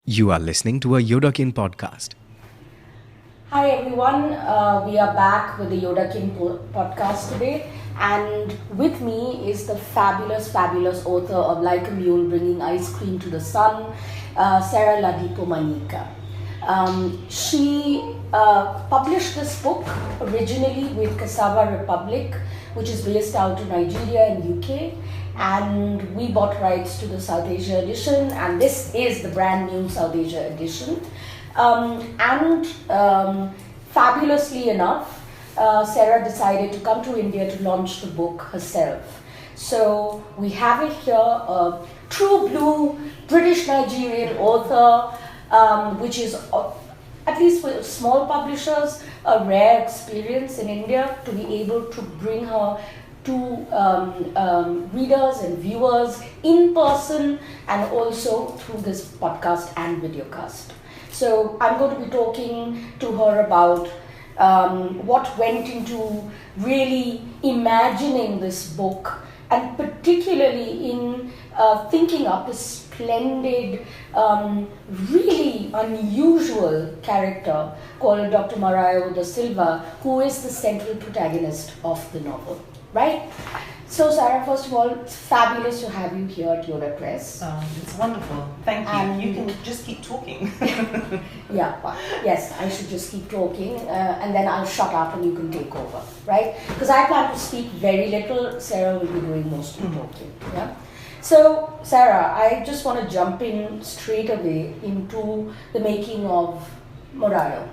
You are listening to a Yoda podcast. Hi everyone, we are back with the Yoda podcast today, and with me is the fabulous author of Like a Mule Bringing Ice Cream to the Sun, Sarah Ladipo Manyika. She published this book originally with Cassava Republic, which is based out of Nigeria and UK, and we bought rights to the South Asia edition, and this is the brand new South Asia edition. Fabulously enough, Sarah decided to come to India to launch the book herself. So we have it here, a true blue British Nigerian author, which is, at least for small publishers, a rare experience in India to be able to bring her to readers and viewers in person and also through this podcast and videocast. So I'm going to be talking to her about what went into really imagining this book, and particularly in thinking up a splendid, really unusual character called Dr. Marayo da Silva, who is the central protagonist of the novel. Right? So Sarah, first of all, it's fabulous to have you here at Yoda Press. It's wonderful. Thank you. And you can just keep talking. Yes, I should just keep talking and then I'll shut up and you can take over, right? Because I plan to speak very little, Sarah will be doing most of the talking, yeah? So, Sarah, I just want to jump in straight away into the making of Morayo.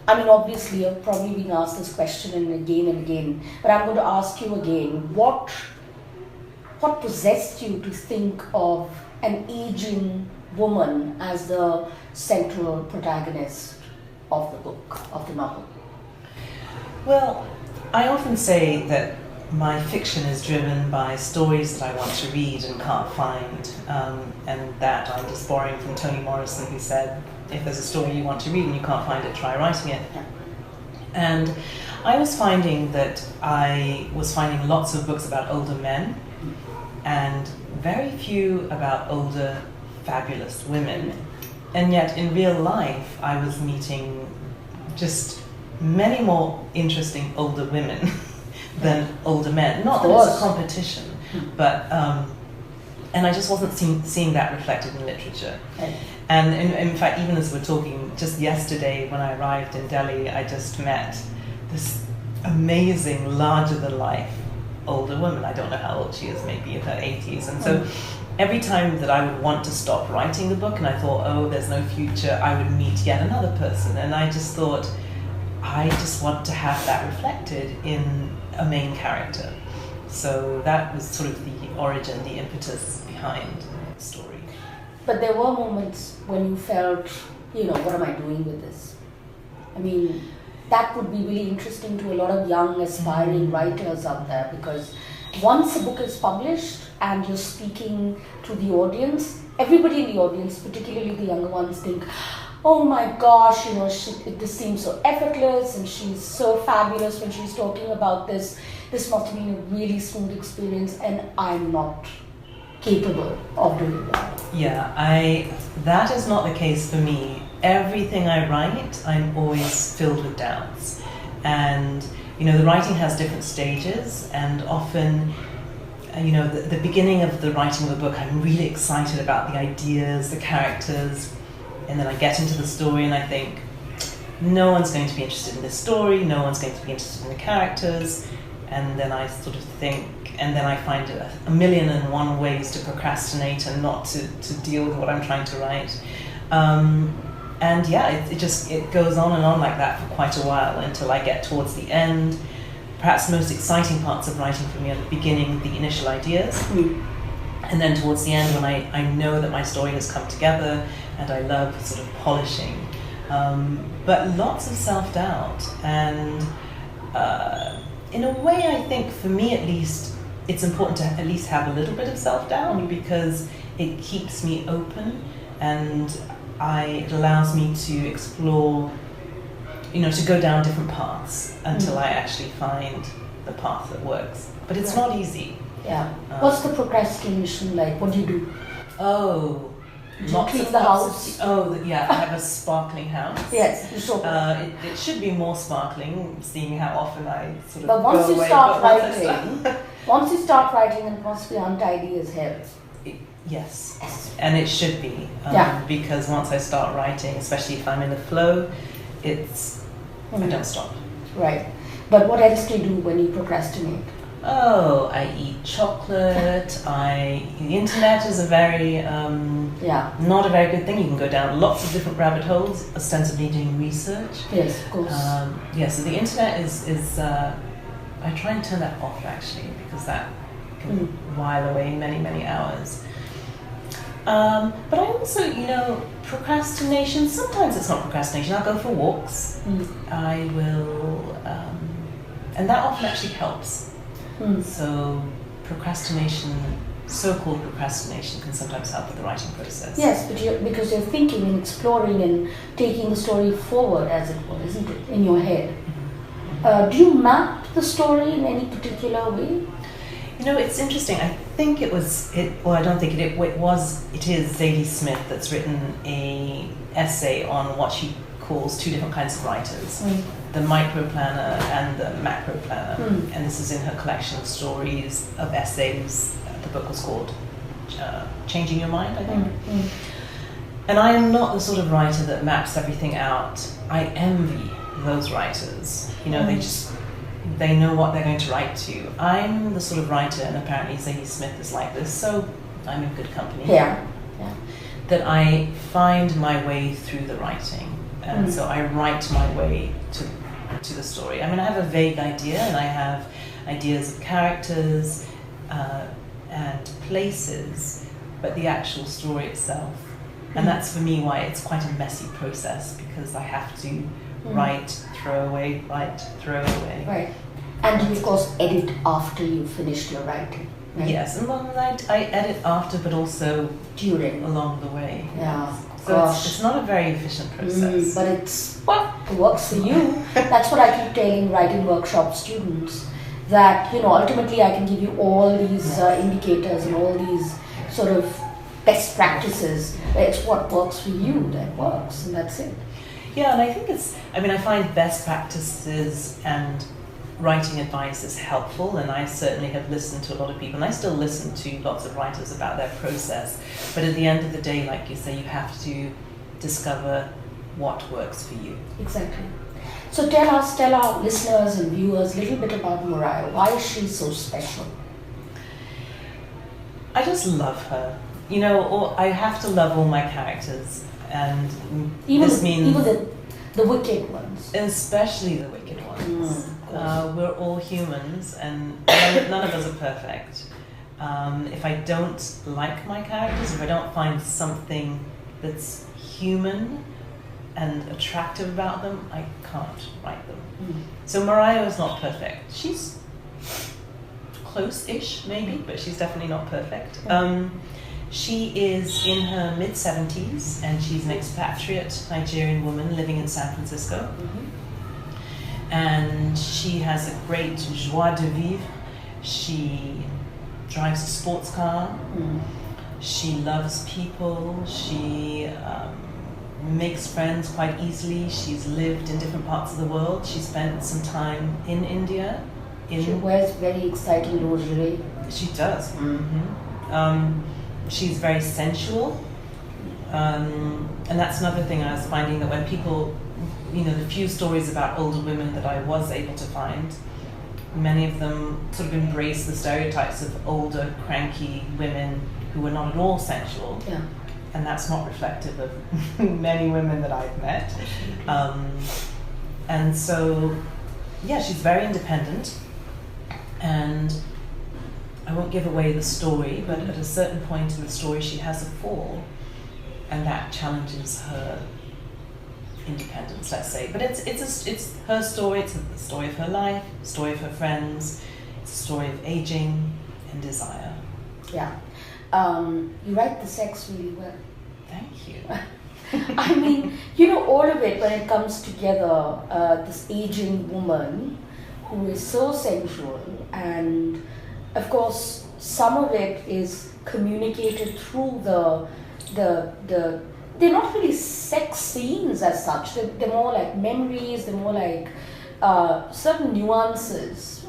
Obviously, you're probably being asked this question and again, but I'm going to ask you again, what possessed you to think of an aging woman as the central protagonist of the book, of the novel? Well, I often say that my fiction is driven by stories that I want to read and can't find, and that I'm just borrowing from Toni Morrison, who said, if there's a story you want to read and you can't find it, try writing it. And I was finding that I was finding lots of books about older men and very few about older, fabulous women. And yet in real life, I was meeting just many more interesting older women than older men. Not that it's a competition, but and I just wasn't seeing that reflected in literature. And in fact, even as we're talking, just yesterday when I arrived in Delhi, I just met this amazing, larger-than-life older woman. I don't know how old she is, maybe in her 80s. And so every time that I would want to stop writing the book and I thought, oh, there's no future, I would meet yet another person. And I just thought, I just want to have that reflected in a main character. So that was sort of the origin, the impetus behind the story. But there were moments when you felt, what am I doing with this? I mean, that would be really interesting to a lot of young, aspiring writers out there, because once a book is published and you're speaking to the audience, everybody in the audience, particularly the younger ones, think, oh my gosh, this seems so effortless and she's so fabulous when she's talking about this. This must have been a really smooth experience and I'm not capable of doing that. Yeah, that is not the case for me. Everything I write, I'm always filled with doubts. And, the writing has different stages, and often, the beginning of the writing of the book, I'm really excited about the ideas, the characters, and then I get into the story and I think, no one's going to be interested in this story, no one's going to be interested in the characters, and then I sort of think, and then I find a million and one ways to procrastinate and not to deal with what I'm trying to write. And yeah, it goes on and on like that for quite a while until I get towards the end. Perhaps the most exciting parts of writing for me are the beginning, the initial ideas, and then towards the end when I know that my story has come together and I love sort of polishing. But lots of self-doubt, and in a way I think, for me at least, it's important to at least have a little bit of self-doubt because it keeps me open and it allows me to explore, to go down different paths until I actually find the path that works. But it's not easy. Yeah. What's the procrastination like? What do you do? Oh, Do you clean the house? Yeah, I have a sparkling house. Yes, you so it should be more sparkling, seeing how often I sort of But once go you away. start But writing, once you start writing, it must be untidy as hell. Yes, Yes. and it should be. Because once I start writing, especially if I'm in the flow, I don't stop. Right. But what else do you do when you procrastinate? Oh, I eat chocolate. The internet is a very not a very good thing. You can go down lots of different rabbit holes, ostensibly doing research. Yes, of course. So the internet is I try and turn that off actually, because that can while away many hours. But I also, procrastination. Sometimes it's not procrastination. I'll go for walks. I will, and that often actually helps. So so-called procrastination can sometimes help with the writing process. Yes, because you're thinking and exploring and taking the story forward, as it were, isn't it, in your head? Do you map the story in any particular way? It's interesting. I think it is Zadie Smith that's written a essay on what she calls two different kinds of writers, the micro planner and the macro planner. And this is in her collection of stories, of essays. The book was called Changing Your Mind, I think. And I am not the sort of writer that maps everything out. I envy those writers. They know what they're going to write to. I'm the sort of writer, and apparently Zadie Smith is like this, so I'm in good company. Yeah. That I find my way through the writing. And so I write my way to the story. I mean, I have a vague idea, and I have ideas of characters and places, but the actual story itself. And that's for me why it's quite a messy process, because I have to write, throw away, write, throw away. Right. And you, of course, edit after you've finished your writing. Right? Yes, and I edit after, but also during, along the way. Yeah. So it's not a very efficient process. But it works for you. That's what I keep telling writing workshop students, that ultimately I can give you all these indicators and all these sort of best practices. It's what works for you that works, and that's it. Yeah, and I think I find best practices and writing advice is helpful, and I certainly have listened to a lot of people, and I still listen to lots of writers about their process. But at the end of the day, like you say, you have to discover what works for you. Exactly. So tell our listeners and viewers a little bit about Mariah. Why is she so special? I just love her. I have to love all my characters, and this means even the wicked ones, especially the wicked ones. We're all humans, and none of us are perfect. If I don't like my characters, if I don't find something that's human and attractive about them, I can't write them. So Mariah is not perfect. She's close-ish, maybe, but she's definitely not perfect. She is in her mid-70s, and she's an expatriate Nigerian woman living in San Francisco. And she has a great joie de vivre. She drives a sports car. She loves people. She makes friends quite easily. She's lived in different parts of the world. She spent some time in India. She wears very exciting lingerie. She does. She's very sensual. And that's another thing I was finding, that when people, the few stories about older women that I was able to find, many of them sort of embrace the stereotypes of older, cranky women who were not at all sensual. Yeah. And that's not reflective of many women that I've met. And so, she's very independent. And I won't give away the story, but at a certain point in the story she has a fall, and that challenges her independence, let's say. But it's her story, it's the story of her life, the story of her friends, it's a story of aging and desire. Yeah. You write the sex really well. Thank you. I mean, all of it, when it comes together, this aging woman who is so sensual, and of course some of it is communicated through the they're not really sex scenes as such. They're more like memories. They're more like certain nuances,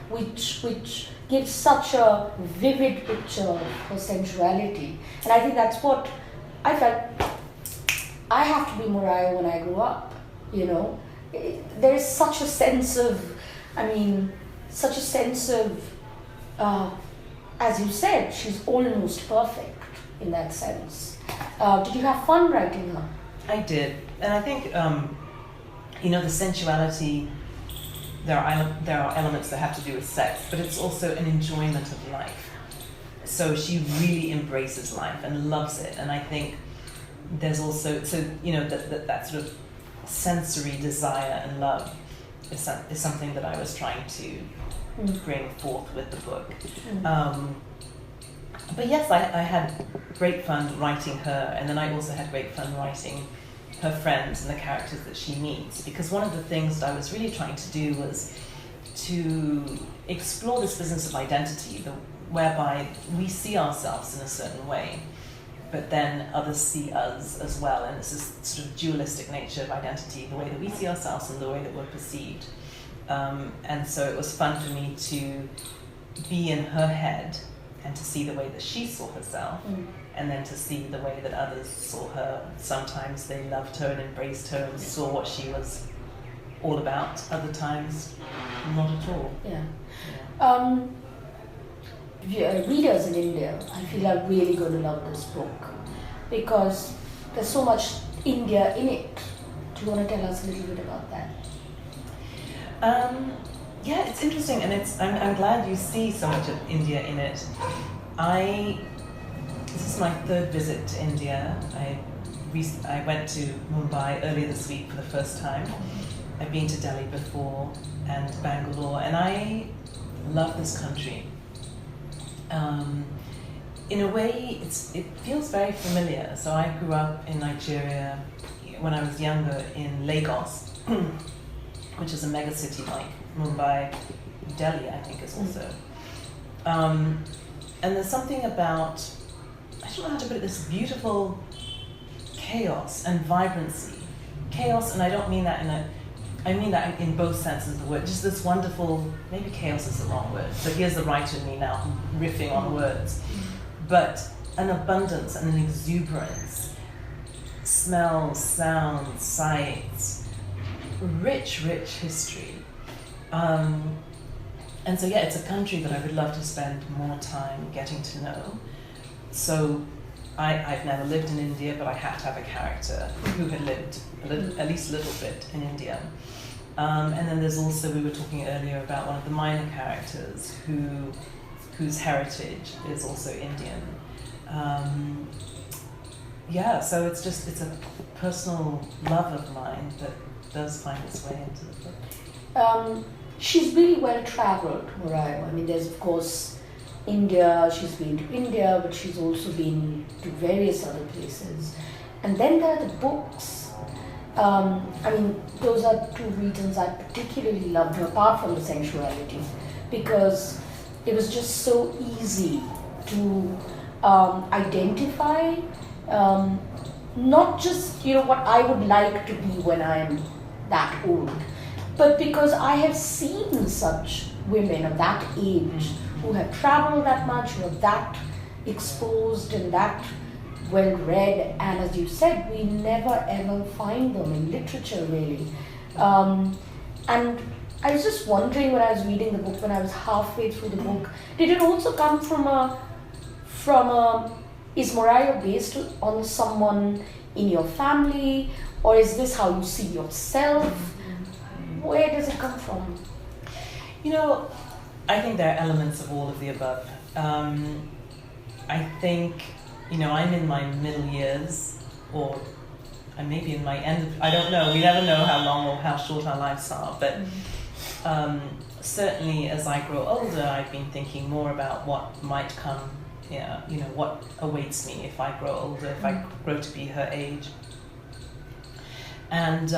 which gives such a vivid picture of her sensuality. And I think that's what I felt. I have to be Mariah when I grew up. There is such a sense of, as you said, she's almost perfect in that sense. Did you have fun writing her? I did, and I think the sensuality. There are elements that have to do with sex, but it's also an enjoyment of life. So she really embraces life and loves it, and I think there's also that sort of sensory desire and love is something that I was trying to bring forth with the book. But yes, I had great fun writing her, and then I also had great fun writing her friends and the characters that she meets, because one of the things that I was really trying to do was to explore this business of identity, whereby we see ourselves in a certain way, but then others see us as well, and it's this sort of dualistic nature of identity, the way that we see ourselves and the way that we're perceived. And so it was fun for me to be in her head and to see the way that she saw herself, and then to see the way that others saw her. Sometimes they loved her and embraced her and saw what she was all about. Other times, not at all. Readers in India, I feel, are really going to love this book because there's so much India in it. Do you want to tell us a little bit about that? It's interesting, and I'm glad you see so much of India in it. This is my third visit to India. I went to Mumbai earlier this week for the first time. I've been to Delhi before and Bangalore, and I love this country. In a way, it feels very familiar. So I grew up in Nigeria when I was younger in Lagos, which is a mega city like Mumbai. Delhi, I think, is also. And there's something about, I don't know how to put it, this beautiful chaos and vibrancy. Chaos, and I don't mean that I mean that in both senses of the word. Just this wonderful, maybe chaos is the wrong word, so here's the writer in me now riffing on words. But an abundance and an exuberance, smells, sounds, sights, rich history. And so it's a country that I would love to spend more time getting to know. So I've never lived in India, but I had to have a character who had lived at least a little bit in India. And then there's also, we were talking earlier about one of the minor characters whose heritage is also Indian. So it's a personal love of mine that does find its way into the book. She's really well travelled, Mariah. I mean, there's of course India, she's been to India, but she's also been to various other places. And then there are the books. Those are two reasons I particularly loved her, apart from the sensuality, because it was just so easy to identify, not just what I would like to be when I'm that old, but because I have seen such women of that age who have traveled that much, who are that exposed and that well read, and as you said, we never ever find them in literature really. And I was just wondering when I was reading the book, when I was halfway through the book, did it also come is Mariah based on someone in your family, or is this how you see yourself? Where does it come from? I think there are elements of all of the above. I think, I'm in my middle years, or I may be in my end of, I don't know, we never know how long or how short our lives are, but certainly as I grow older, I've been thinking more about what might come, what awaits me if I grow older, if I grow to be her age. And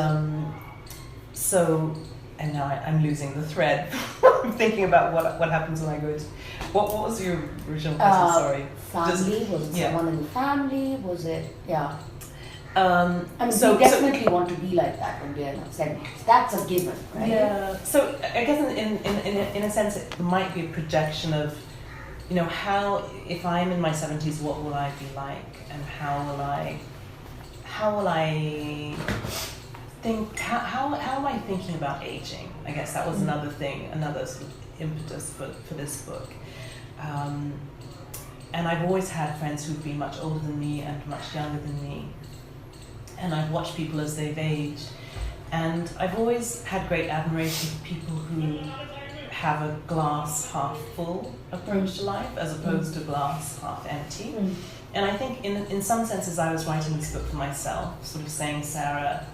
and now I'm losing the thread. I'm thinking about what happens when I What was your original question? Sorry. Family, was it yeah. someone in the family? Was it, yeah. I I mean, we definitely want to be like that when we are in our 70s. That's a given, right? Yeah. So I guess in a sense it might be a projection of, you know, how, if I'm in my 70s, what will I be like, and how will I think, how am I thinking about aging? I guess that was another thing, another sort of impetus for this book. And I've always had friends who've been much older than me and much younger than me. And I've watched people as they've aged. And I've always had great admiration for people who have a glass half full approach to life as opposed to glass half empty. And I think in some senses I was writing this book for myself, sort of saying, Sarah,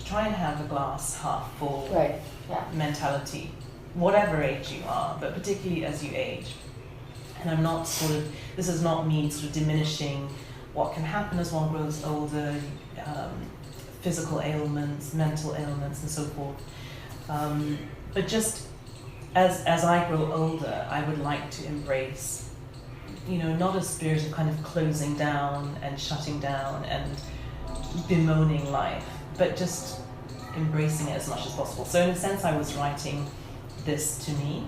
try and have a glass half full mentality, whatever age you are, but particularly as you age. And I'm not this is not me sort of diminishing what can happen as one grows older, physical ailments, mental ailments, and so forth. But just as I grow older, I would like to embrace, you know, not a spirit of kind of closing down and shutting down and bemoaning life, but just embracing it as much as possible. So in a sense, I was writing this to me.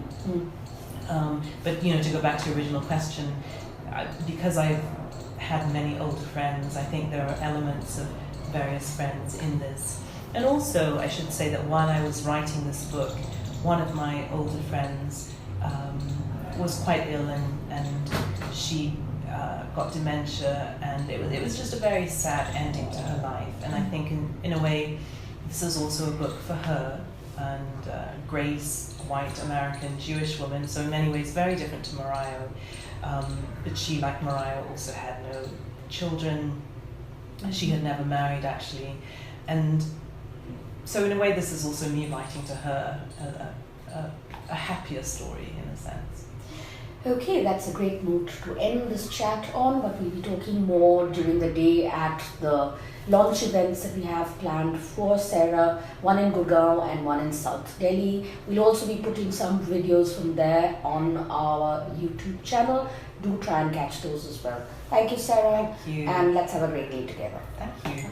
But, you know, to go back to your original question, because I've had many older friends, I think there are elements of various friends in this. And also, I should say that while I was writing this book, one of my older friends was quite ill, and she got dementia, and it was just a very sad ending to her life. And I think in a way, this is also a book for her. And Grace, white American Jewish woman, so in many ways very different to Mariah. But she, like Mariah, also had no children. She had never married, actually. And so in a way, this is also me writing to her a happier story, in a sense. Okay, that's a great note to end this chat on, but we'll be talking more during the day at the launch events that we have planned for Sarah, one in Gurgaon and one in South Delhi. We'll also be putting some videos from there on our YouTube channel. Do try and catch those as well. Thank you, Sarah. Thank you. And let's have a great day together. Thank you.